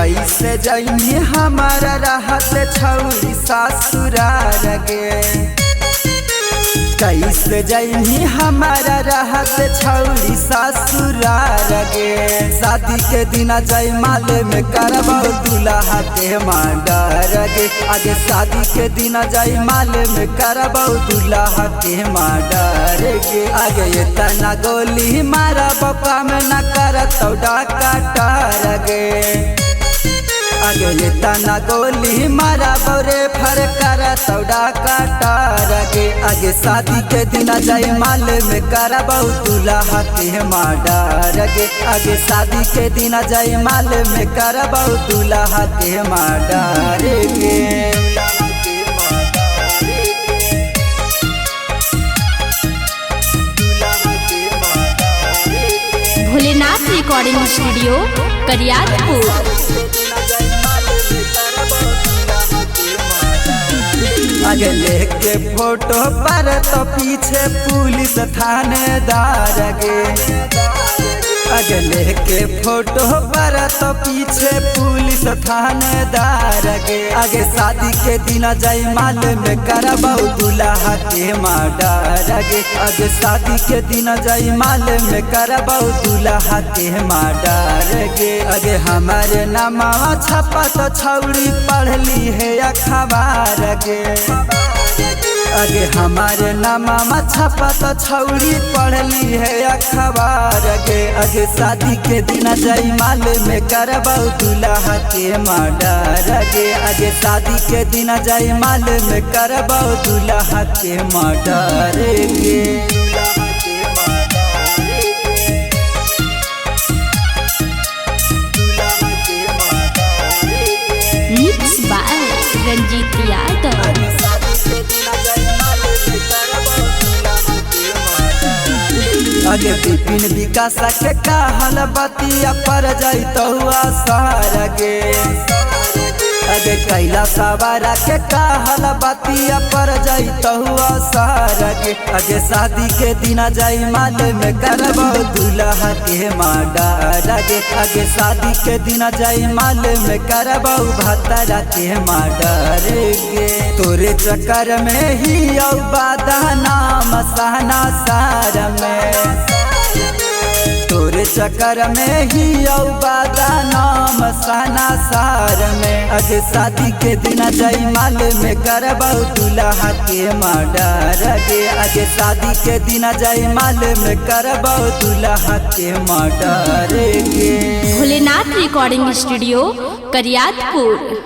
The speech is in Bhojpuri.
कैसे जाइनी हमारा रहत छौरी ससुरार गे, कैसे जाइनी हमारा रहत छौरी ससुरार गे। शादी के दिन जाई माले में करबौ दूल्हा के मर्डर गे, आगे शादी के दिन जाई माले में करबौ दूल्हा के मर्डर गे। आगे ये तना गोली मारा बपा में न करतौ डॉक्टर गे, आगे ये तना गोली मारा बौरे फर करतौ डॉक्टर गे। आगे शादी के दिन जाई माले में करबौ दूल्हा के मर्डर गे, आगे शादी के दिन जाई माले में करबौ दूल्हा के मर्डर गे। Bholenath recording studio Kariyatpur. आगे लेके फोटो पर तो पीछे पुलिस थानेदार गे, आगे लेके फोटो पर तो पीछे पुलिस थानेदार गे। आगे शादी के दिन जाई माले में करबौ दूल्हा के मर्डर गे, आगे शादी के दिन जाई माले में करबौ दूल्हा के मर्डर गे। आगे हमारे नामा छपा तो छौरी पढ़ली है अखबार गे, आगे हमारे नामा छपा तो छौरी पढ़ली है अखबार गे। आगे शादी के दिन जाई माले में करबौ दूल्हा के मर्डर गे, आगे शादी के दिन जाई माले में करबौ दूल्हा के मर्डर गे। Mix by Ranjeet Yadav. आगे विपिन विकास के कहल बतिया पर जैतौ असर गे, आगे कैला सवारा के कहल बतिया पर जैतौ असर गे। आगे शादी के दिन जाई माले में करबौ दूल्हा के मर्डर गे, आगे शादी के दिन जाई माले में करबौ भतरा के मर्डर गे। तोरे चक्कर में ही औ बादा नाम सहना सार में, तोरे चक्कर में ही औ बादा नाम सहना सार में। आगे शादी के दिन जाई माले में करबौ दूल्हा के मर्डर गे, आगे शादी के दिन जाई माले में करबौ दूल्हा के मर्डर गे। Bholenath recording studio Kariyatpur.